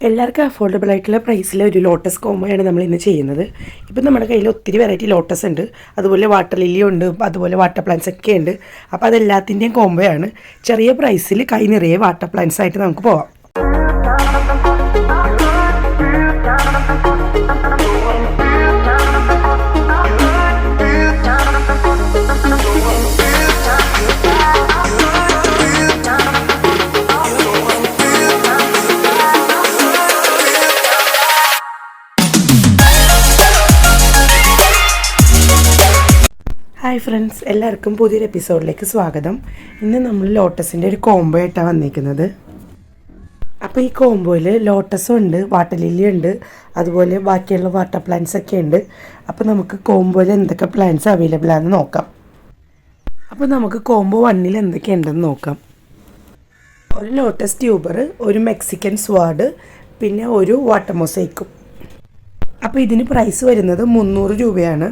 എല്ലാവർക്കും അഫോർഡബിൾ ആയിട്ടുള്ള പ്രൈസിൽ ഒരു ലോട്ടസ് കോംബോയാണ് നമ്മൾ ഇന്ന് ചെയ്യുന്നത്. ഇപ്പം നമ്മുടെ കയ്യിൽ ഒത്തിരി വെറൈറ്റി ലോട്ടസ് ഉണ്ട്, അതുപോലെ വാട്ടർ ലില്ലി ഉണ്ട്, അതുപോലെ വാട്ടർ പ്ലാന്റ്സ് ഒക്കെ ഉണ്ട്. അപ്പോൾ അതെല്ലാത്തിൻ്റെയും കോംബോയാണ്. ചെറിയ പ്രൈസിൽ കൈ നിറയെ വാട്ടർ പ്ലാന്റ്സ് ആയിട്ട് നമുക്ക് പോവാം. ഹായ് ഫ്രണ്ട്സ്, എല്ലാവർക്കും പുതിയൊരു എപ്പിസോഡിലേക്ക് സ്വാഗതം. ഇന്ന് നമ്മൾ ലോട്ടസിൻ്റെ ഒരു കോംബോ ആയിട്ടാണ് വന്നിരിക്കുന്നത്. അപ്പോൾ ഈ കോംബോയിൽ ലോട്ടസും ഉണ്ട്, വാട്ടർ ലില്ലി ഉണ്ട്, അതുപോലെ ബാക്കിയുള്ള വാട്ടർ പ്ലാന്റ്സ് ഒക്കെ ഉണ്ട്. അപ്പോൾ നമുക്ക് കോംബോയിൽ എന്തൊക്കെ പ്ലാന്റ്സ് അവൈലബിൾ ആണെന്ന് നോക്കാം. അപ്പോൾ നമുക്ക് കോംബോ 1 എന്തൊക്കെയുണ്ടെന്ന് നോക്കാം. ഒരു ലോട്ടസ് ട്യൂബർ, ഒരു മെക്സിക്കൻ സ്വാഡ്, പിന്നെ ഒരു വാട്ടർ മൊസൈക്കും. അപ്പോൾ ഇതിന് പ്രൈസ് വരുന്നത് 300 രൂപയാണ്.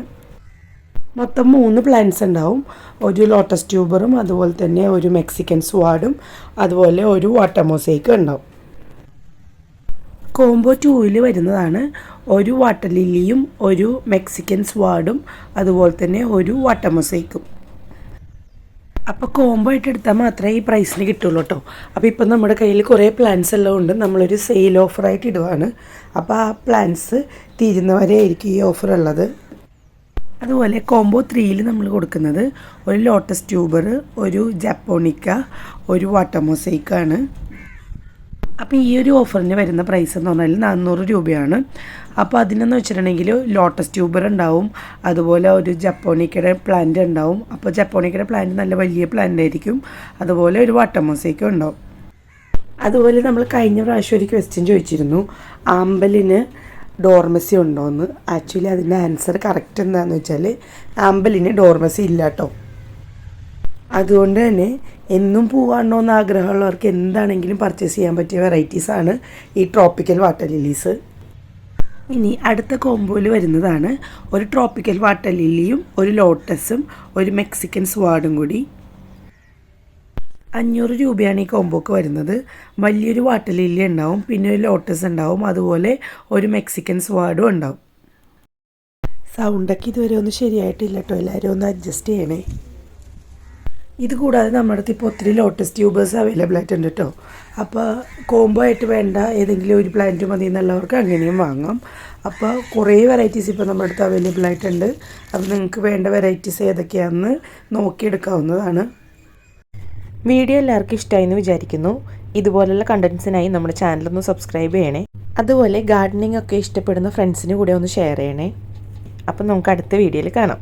മൊത്തം 3 പ്ലാന്റ്സ് ഉണ്ടാവും. ഒരു ലോട്ടസ് ട്യൂബറും, അതുപോലെ തന്നെ ഒരു മെക്സിക്കൻ സ്വാഡും, അതുപോലെ ഒരു വാട്ടർ മൊസൈക്കും ഉണ്ടാവും. കോംബോ 2ൽ വരുന്നതാണ് ഒരു വാട്ടർ ലില്ലിയും, ഒരു മെക്സിക്കൻ സ്വാഡും, അതുപോലെ തന്നെ ഒരു വാട്ടർ മൊസൈക്കും. അപ്പോൾ കോംബോ ആയിട്ട് എടുത്താൽ മാത്രമേ ഈ പ്രൈസിന് കിട്ടുള്ളൂ കേട്ടോ. അപ്പോൾ ഇപ്പം നമ്മുടെ കയ്യിൽ കുറേ പ്ലാന്റ്സ് എല്ലാം ഉണ്ട്. നമ്മളൊരു സെയിൽ ഓഫറായിട്ട് ഇടുവാണ്. അപ്പോൾ ആ പ്ലാന്റ്സ് തീരുന്നവരെ ആയിരിക്കും ഈ ഓഫർ ഉള്ളത്. അതുപോലെ കോംബോ 3ൽ നമ്മൾ കൊടുക്കുന്നത് ഒരു ലോട്ടസ് ട്യൂബർ, ഒരു ജപ്പോണിക്ക, ഒരു വാട്ടർ മൊസൈക്കാണ്. അപ്പോൾ ഈ ഒരു ഓഫറിന് വരുന്ന പ്രൈസ് എന്ന് പറഞ്ഞാൽ 400 രൂപയാണ്. അപ്പോൾ അതിനെന്ന് വെച്ചിട്ടുണ്ടെങ്കിൽ ലോട്ടസ് ട്യൂബർ ഉണ്ടാവും, അതുപോലെ ഒരു ജപ്പോണിക്കയുടെ പ്ലാന്റ് ഉണ്ടാവും. അപ്പോൾ ജപ്പോണിക്കയുടെ പ്ലാന്റ് നല്ല വലിയ പ്ലാന്റ് ആയിരിക്കും. അതുപോലെ ഒരു വാട്ടർ മൊസൈക്കും ഉണ്ടാവും. അതുപോലെ നമ്മൾ കഴിഞ്ഞ പ്രാവശ്യം ഒരു ക്വസ്റ്റ്യൻ ചോദിച്ചിരുന്നു, ആമ്പലിന് ഡോർമസി ഉണ്ടോയെന്ന്. ആക്ച്വലി അതിൻ്റെ ആൻസർ കറക്റ്റ് എന്താണെന്ന് വെച്ചാൽ ആമ്പലിന് ഡോർമസി ഇല്ല കേട്ടോ. അതുകൊണ്ട് തന്നെ എന്നും പൂവാണ്ടോയെന്ന് ആഗ്രഹമുള്ളവർക്ക് എന്താണെങ്കിലും പർച്ചേസ് ചെയ്യാൻ പറ്റിയ വെറൈറ്റീസാണ് ഈ ട്രോപ്പിക്കൽ വാട്ടർ ലില്ലീസ്. ഇനി അടുത്ത കോംബോയിൽ വരുന്നതാണ് ഒരു ട്രോപ്പിക്കൽ വാട്ടർ ലില്ലിയും, ഒരു ലോട്ടസും, ഒരു മെക്സിക്കൻ സ്വാഡും കൂടി. 500 രൂപയാണ് ഈ കോംബോക്ക് വരുന്നത്. വലിയൊരു വാട്ടർ ലില്ലി ഉണ്ടാവും, പിന്നെ ഒരു ലോട്ടസ് ഉണ്ടാവും, അതുപോലെ ഒരു മെക്സിക്കൻ സ്വാഡും ഉണ്ടാവും. സൗണ്ടൊക്കെ ഇതുവരെ ഒന്നും ശരിയായിട്ടില്ല കേട്ടോ, എല്ലാവരും ഒന്ന് അഡ്ജസ്റ്റ് ചെയ്യണേ. ഇത് കൂടാതെ നമ്മുടെ അടുത്ത് ഇപ്പോൾ ഒത്തിരി ലോട്ടസ് ട്യൂബേഴ്സ് അവൈലബിൾ ആയിട്ടുണ്ട് കേട്ടോ. അപ്പോൾ കോംബോ ആയിട്ട് വേണ്ട ഏതെങ്കിലും ഒരു പ്ലാന്റ് മതി എന്നുള്ളവർക്ക് അങ്ങനെയും വാങ്ങാം. അപ്പോൾ കുറേ വെറൈറ്റീസ് ഇപ്പോൾ നമ്മുടെ അടുത്ത് അവൈലബിൾ ആയിട്ടുണ്ട്. അപ്പോൾ നിങ്ങൾക്ക് വേണ്ട വെറൈറ്റീസ് ഏതൊക്കെയാണെന്ന് നോക്കിയെടുക്കാവുന്നതാണ്. വീഡിയോ എല്ലാവർക്കും ഇഷ്ടമായി എന്ന് വിചാരിക്കുന്നു. ഇതുപോലുള്ള കണ്ടൻസിനായി നമ്മുടെ ചാനലൊന്ന് സബ്സ്ക്രൈബ് ചെയ്യണേ. അതുപോലെ ഗാർഡനിങ് ഒക്കെ ഇഷ്ടപ്പെടുന്ന ഫ്രണ്ട്സിന് കൂടെ ഒന്ന് ഷെയർ ചെയ്യണേ. അപ്പം നമുക്ക് അടുത്ത വീഡിയോയിൽ കാണാം.